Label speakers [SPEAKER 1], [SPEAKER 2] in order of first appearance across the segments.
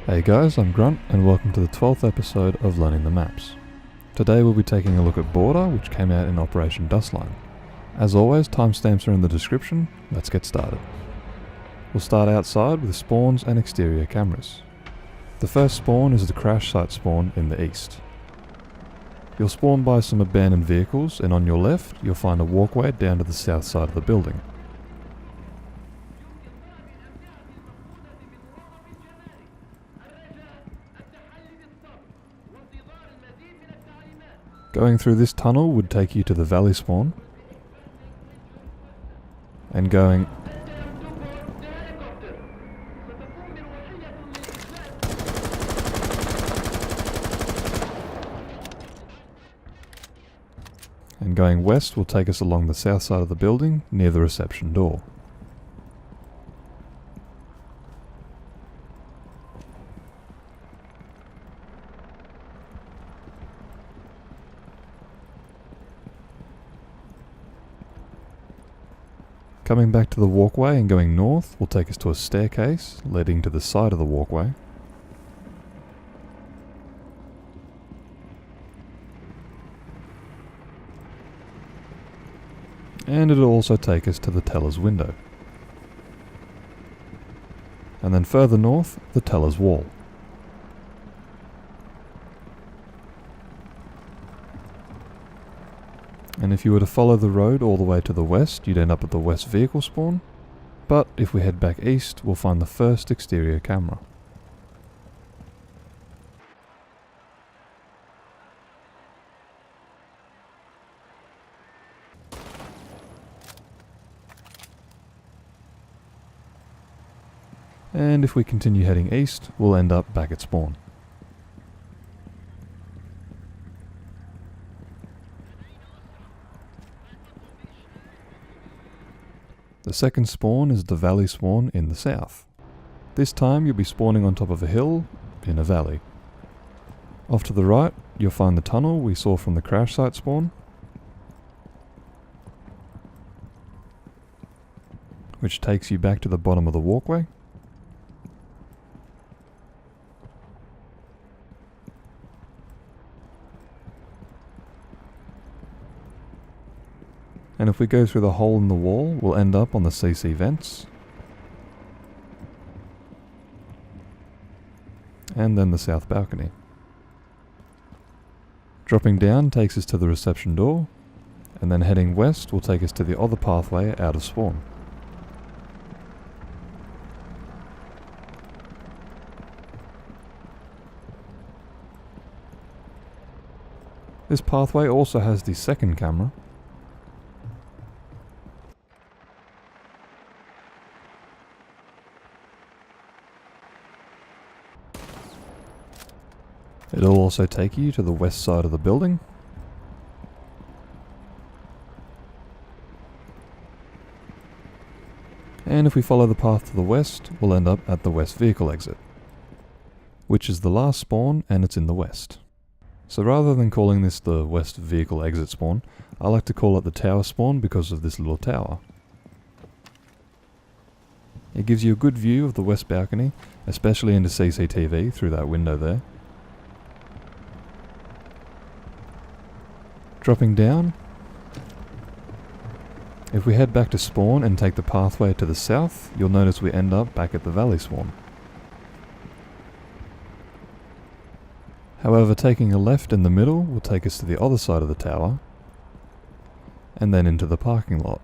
[SPEAKER 1] Hey guys, I'm Grunt and welcome to the 12th episode of Learning the Maps. Today we'll be taking a look at Border, which came out in Operation Dustline. As always, timestamps are in the description. Let's get started. We'll start outside with spawns and exterior cameras. The first spawn is the crash site spawn in the east. You'll spawn by some abandoned vehicles, and on your left you'll find a walkway down to the south side of the building. Going through this tunnel would take you to the valley spawn, and going west will take us along the south side of the building near the reception door. Coming back to the walkway and going north will take us to a staircase leading to the side of the walkway. And it'll also take us to the teller's window. And then further north, the teller's wall. And if you were to follow the road all the way to the west, you'd end up at the west vehicle spawn. But if we head back east, we'll find the first exterior camera. And if we continue heading east, we'll end up back at spawn. The second spawn is the valley spawn in the south. This time you'll be spawning on top of a hill in a valley. Off to the right, you'll find the tunnel we saw from the crash site spawn, which takes you back to the bottom of the walkway. And if we go through the hole in the wall, we'll end up on the CC vents. And then the south balcony. Dropping down takes us to the reception door, and then heading west will take us to the other pathway out of spawn. This pathway also has the second camera, it'll also take you to the west side of the building. And if we follow the path to the west, we'll end up at the west vehicle exit, which is the last spawn and it's in the west. So rather than calling this the west vehicle exit spawn, I like to call it the tower spawn because of this little tower. It gives you a good view of the west balcony, especially into CCTV through that window there. Dropping down, if we head back to spawn and take the pathway to the south, you'll notice we end up back at the valley spawn. However, taking a left in the middle will take us to the other side of the tower, and then into the parking lot.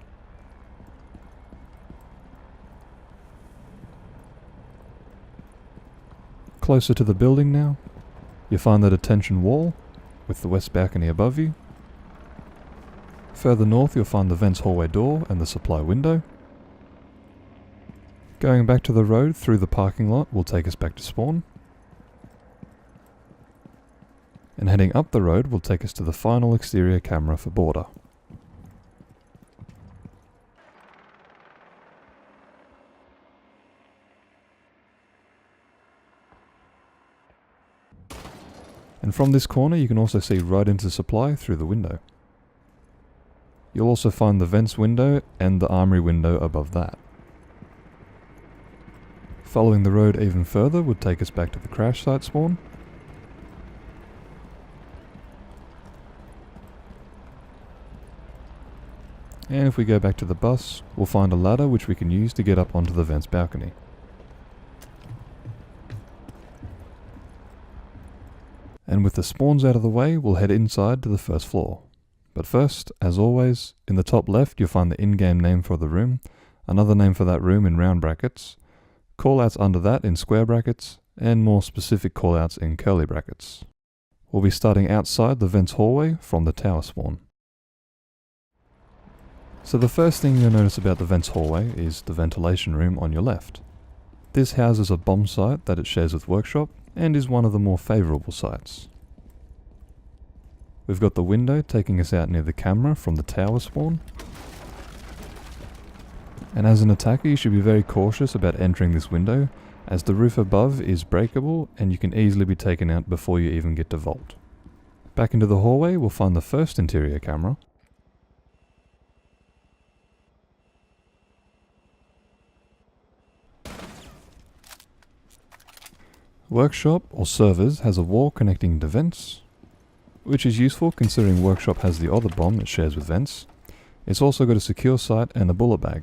[SPEAKER 1] Closer to the building now, you'll find the detention wall with the west balcony above you. Further north you'll find the vents hallway door and the supply window. Going back to the road through the parking lot will take us back to spawn. And heading up the road will take us to the final exterior camera for Border. And from this corner you can also see right into supply through the window. You'll also find the vents window and the armory window above that. Following the road even further would take us back to the crash site spawn. And if we go back to the bus, we'll find a ladder which we can use to get up onto the vent's balcony. And with the spawns out of the way, we'll head inside to the first floor. But first, as always, in the top left you'll find the in-game name for the room, another name for that room in round brackets, callouts under that in square brackets, and more specific callouts in curly brackets. We'll be starting outside the vent's hallway from the tower spawn. So the first thing you'll notice about the vent's hallway is the ventilation room on your left. This houses a bomb site that it shares with workshop, and is one of the more favourable sites. We've got the window taking us out near the camera from the tower spawn. And as an attacker you should be very cautious about entering this window, as the roof above is breakable and you can easily be taken out before you even get to vault. Back into the hallway we'll find the first interior camera. Workshop, or servers, has a wall connecting to vents, which is useful considering Workshop has the other bomb it shares with vents. It's also got a secure site and a bullet bag.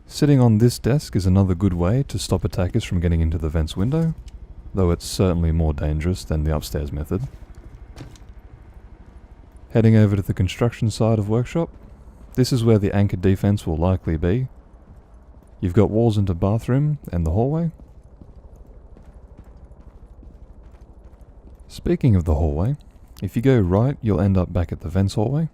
[SPEAKER 1] Sitting on this desk is another good way to stop attackers from getting into the vents window, though it's certainly more dangerous than the upstairs method. Heading over to the construction side of Workshop, this is where the anchor defense will likely be. You've got walls into bathroom and the hallway. Speaking of the hallway, if you go right you'll end up back at the vents hallway.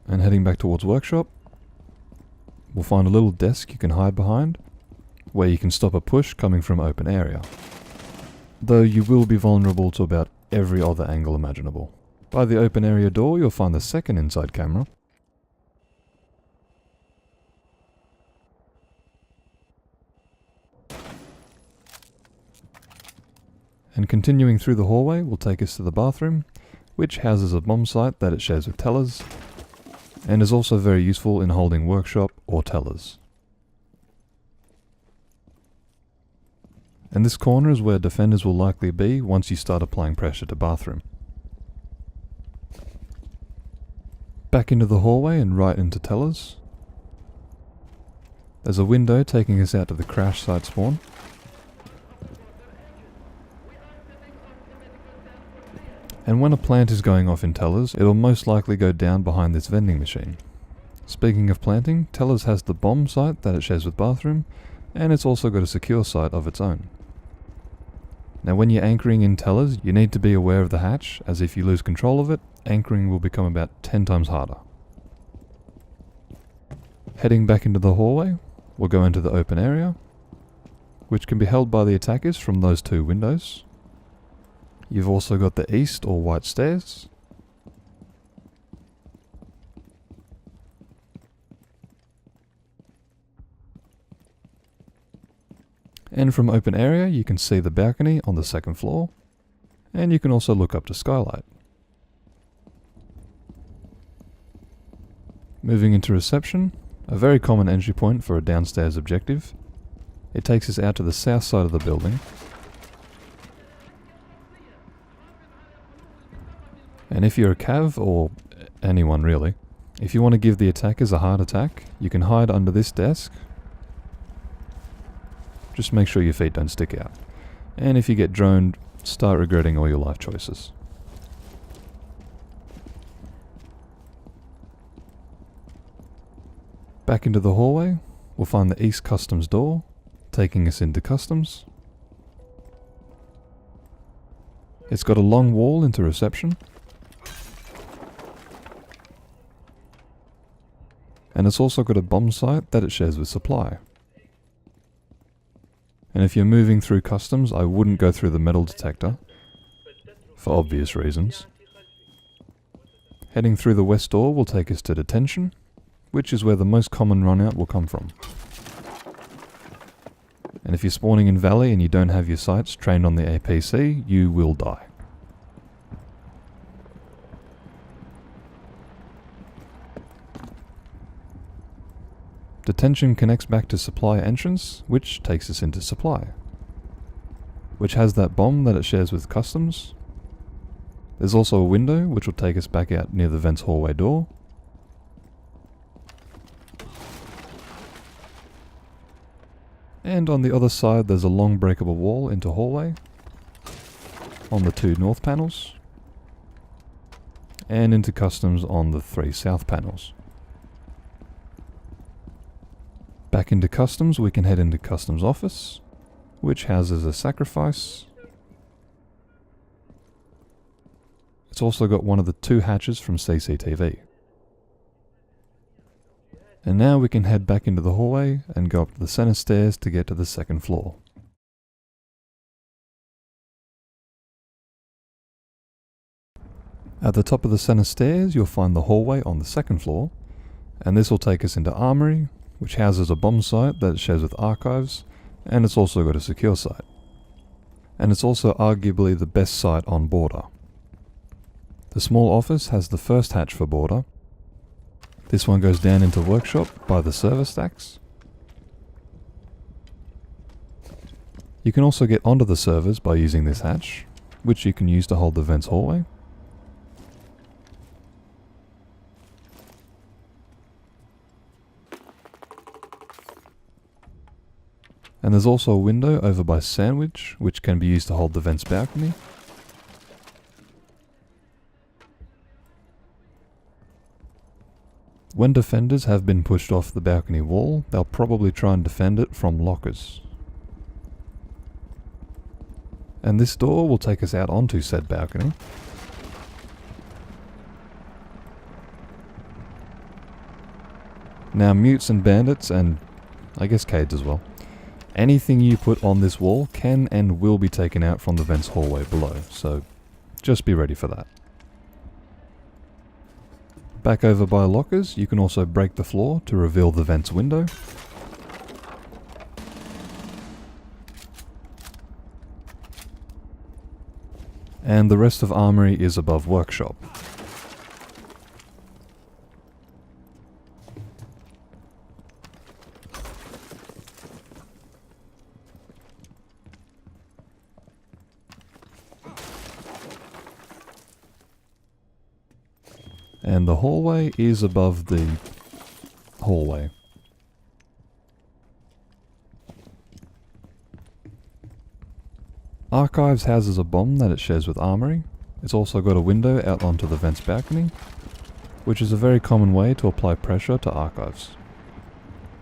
[SPEAKER 1] And heading back towards workshop, we'll find a little desk you can hide behind, where you can stop a push coming from open area. Though you will be vulnerable to about every other angle imaginable. By the open area door you'll find the second inside camera. And continuing through the hallway will take us to the bathroom, which houses a bomb site that it shares with tellers, and is also very useful in holding workshop or tellers. And this corner is where defenders will likely be once you start applying pressure to bathroom. Back into the hallway and right into tellers. There's a window taking us out to the crash site spawn. And when a plant is going off in tellers, it'll most likely go down behind this vending machine. Speaking of planting, tellers has the bomb site that it shares with bathroom, and it's also got a secure site of its own. Now when you're anchoring in tellers, you need to be aware of the hatch, as if you lose control of it, anchoring will become about 10 times harder. Heading back into the hallway, we'll go into the open area, which can be held by the attackers from those two windows. You've also got the east or white stairs. And from open area you can see the balcony on the second floor, and you can also look up to skylight. Moving into reception, a very common entry point for a downstairs objective. It takes us out to the south side of the building. And if you're a cav, or anyone really, if you want to give the attackers a heart attack, you can hide under this desk. Just make sure your feet don't stick out. And if you get droned, start regretting all your life choices. Back into the hallway, we'll find the East Customs door, taking us into Customs. It's got a long wall into reception. And it's also got a bomb site that it shares with supply. And if you're moving through Customs, I wouldn't go through the metal detector, for obvious reasons. Heading through the west door will take us to detention, which is where the most common runout will come from. And if you're spawning in Valley and you don't have your sights trained on the APC, you will die. Detention connects back to supply entrance, which takes us into supply, which has that bomb that it shares with customs. There's also a window which will take us back out near the vents hallway door. And on the other side there's a long breakable wall into hallway on the 2 north panels, and into customs on the 3 south panels. Back into customs, we can head into customs office, which houses a sacrifice. It's also got one of the 2 hatches from CCTV. And now we can head back into the hallway and go up the center stairs to get to the 2nd floor. At the top of the center stairs, you'll find the hallway on the 2nd floor, and this will take us into Armory, which houses a bomb site that it shares with archives, and it's also got a secure site. And it's also arguably the best site on Border. The small office has the 1st hatch for Border. This one goes down into workshop by the server stacks. You can also get onto the servers by using this hatch, which you can use to hold the vents hallway. And there's also a window over by Sandwich, which can be used to hold the vents balcony. When defenders have been pushed off the balcony wall, they'll probably try and defend it from lockers. And this door will take us out onto said balcony. Now mutes and bandits, and I guess Cades as well, anything you put on this wall can and will be taken out from the vents hallway below, so just be ready for that. Back over by lockers, you can also break the floor to reveal the vents window. And the rest of Armory is above workshop. And the hallway is above the hallway. Archives houses a bomb that it shares with Armory. It's also got a window out onto the vents balcony, which is a very common way to apply pressure to archives.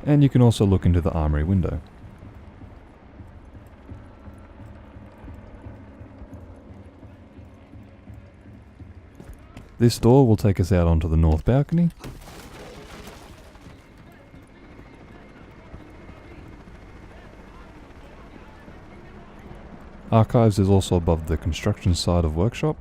[SPEAKER 1] And you can also look into the Armory window. This door will take us out onto the north balcony. Archives is also above the construction side of workshop.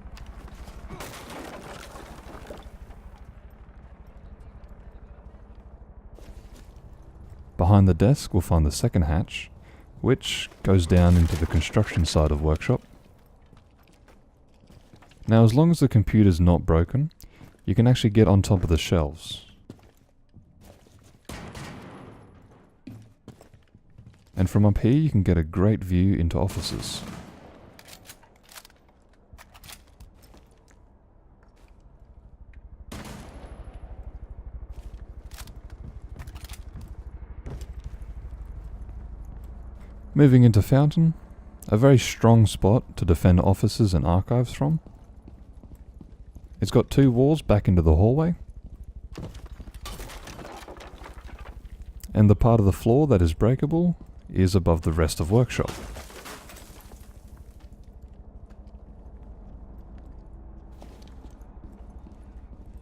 [SPEAKER 1] Behind the desk we'll find the 2nd hatch, which goes down into the construction side of workshop. Now as long as the computer's not broken, you can actually get on top of the shelves. And from up here you can get a great view into offices. Moving into Fountain, a very strong spot to defend offices and archives from. It's got 2 walls back into the hallway, and the part of the floor that is breakable is above the rest of workshop.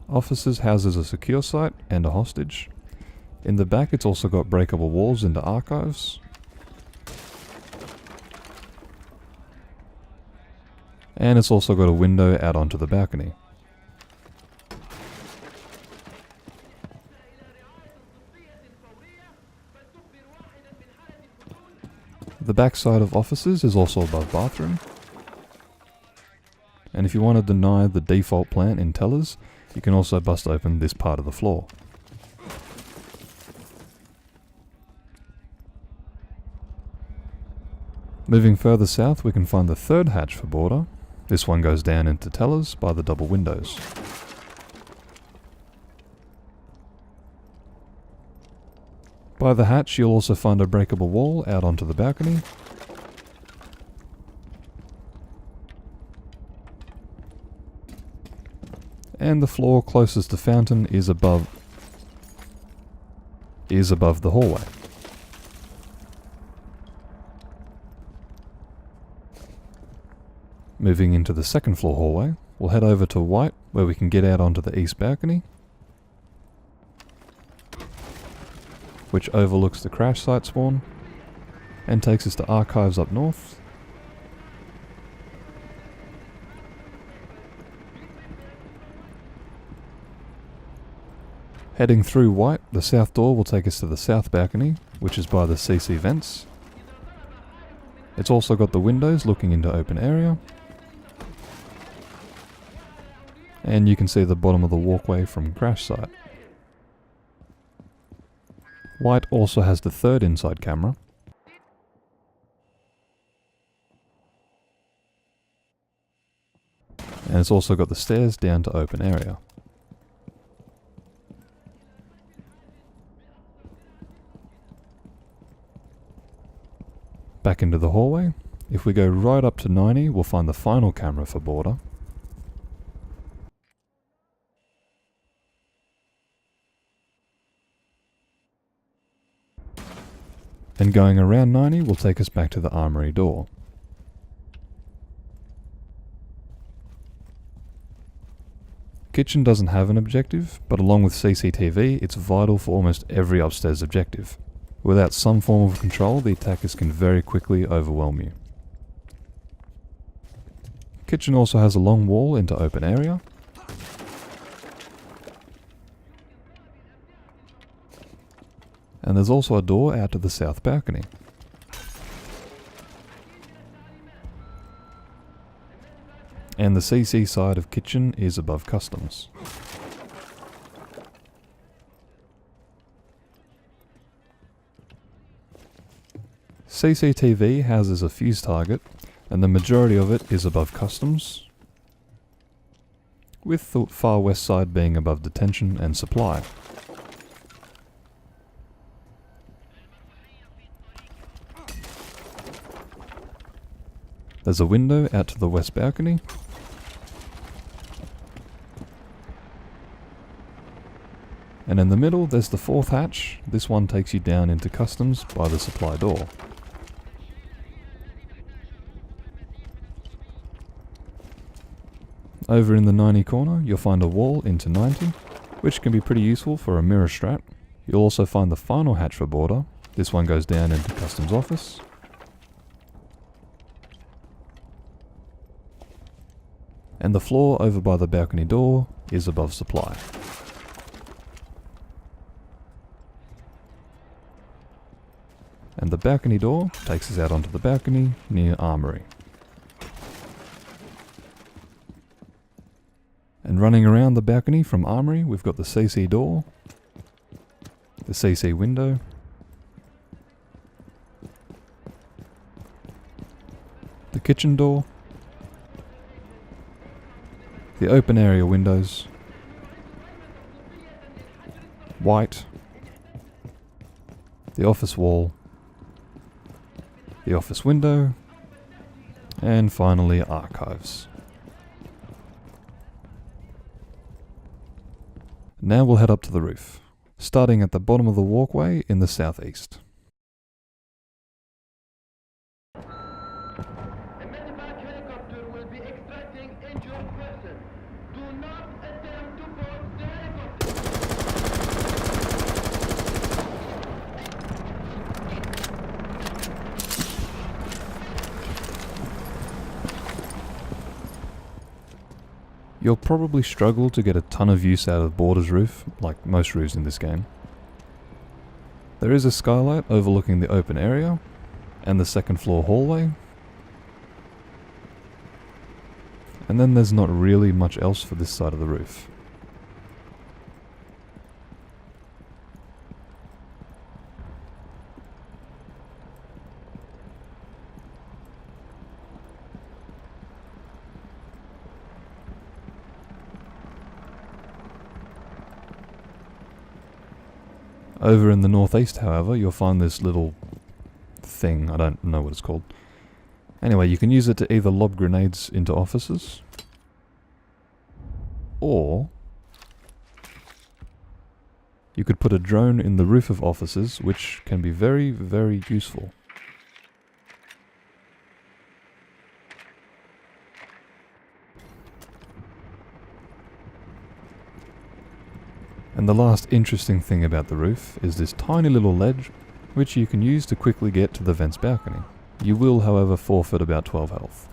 [SPEAKER 1] Offices houses a secure site and a hostage. In the back it's also got breakable walls into archives. And it's also got a window out onto the balcony. The back side of offices is also above bathroom. And if you want to deny the default plant in tellers, you can also bust open this part of the floor. Moving further south, we can find the third hatch for border. This one goes down into tellers by the double windows. By the hatch, you'll also find a breakable wall out onto the balcony. And the floor closest to fountain is above the hallway. Moving into the second floor hallway, we'll head over to white where we can get out onto the east balcony, which overlooks the crash site spawn and takes us to archives up north. Heading through white, the south door will take us to the south balcony, which is by the CC vents. It's also got the windows looking into open area. And you can see the bottom of the walkway from crash site. White also has the third inside camera. And it's also got the stairs down to open area. Back into the hallway. If we go right up to 90, we'll find the final camera for border. And going around 90 will take us back to the armory door. Kitchen doesn't have an objective, but along with CCTV, it's vital for almost every upstairs objective. Without some form of control, the attackers can very quickly overwhelm you. Kitchen also has a long wall into open area. And there's also a door out to the south balcony. And the CC side of kitchen is above customs. CCTV houses a Fuze target, and the majority of it is above customs, with the far west side being above detention and supply. There's a window out to the west balcony. And in the middle, there's the fourth hatch. This one takes you down into customs by the supply door. Over in the 90 corner, you'll find a wall into 90, which can be pretty useful for a mirror strat. You'll also find the final hatch for border. This one goes down into customs office. And the floor over by the balcony door is above supply. And the balcony door takes us out onto the balcony near armory. And running around the balcony from armory, we've got the CC door, the CC window, the kitchen door, the open area windows, white, the office wall, the office window, and finally archives. Now we'll head up to the roof, starting at the bottom of the walkway in the southeast. You'll probably struggle to get a ton of use out of Border's roof, like most roofs in this game. There is a skylight overlooking the open area, and the second floor hallway. And then there's not really much else for this side of the roof. Over in the northeast, however, you'll find this little thing. I don't know what it's called. Anyway, you can use it to either lob grenades into offices, or you could put a drone in the roof of offices, which can be very, very useful. And the last interesting thing about the roof is this tiny little ledge, which you can use to quickly get to the vent's balcony. You will, however, forfeit about 12 health.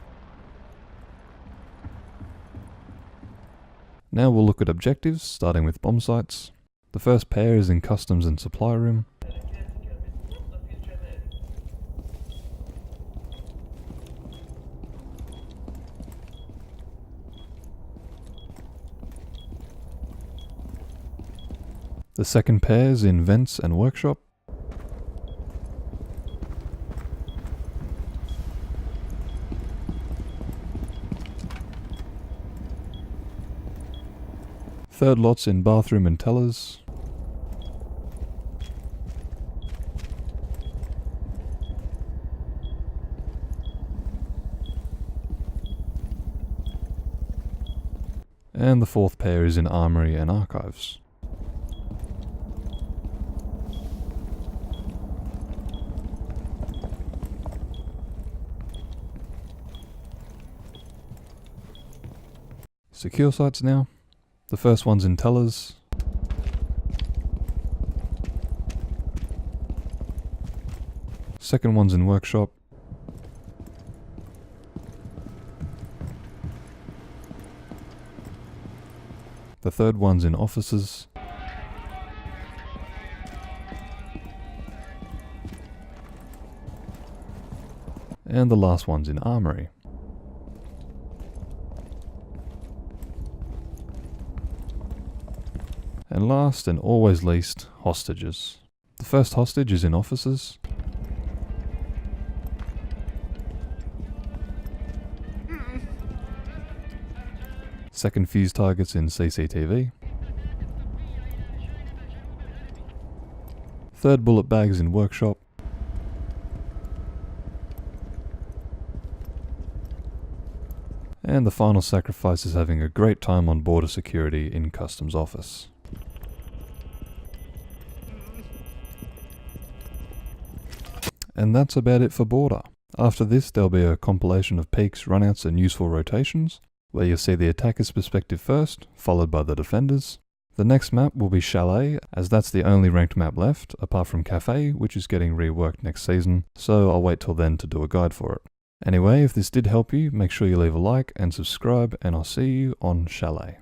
[SPEAKER 1] Now we'll look at objectives, starting with bomb sites. The first pair is in customs and supply room. The second pair is in vents and workshop. Third lot's in bathroom and tellers. And the fourth pair is in armory and archives. Secure sites now. The first one's in tellers. Second one's in workshop. The third one's in offices. And the last one's in armory. And last and always least, hostages. The first hostage is in offices. Second Fuze target's in CCTV. Third bullet bag's in workshop. And the final sacrifice is having a great time on border security in customs office. And that's about it for border. After this there'll be a compilation of peaks, runouts and useful rotations, where you'll see the attacker's perspective first, followed by the defender's. The next map will be Chalet, as that's the only ranked map left, apart from Cafe, which is getting reworked next season, so I'll wait till then to do a guide for it. Anyway, if this did help you, make sure you leave a like and subscribe, and I'll see you on Chalet.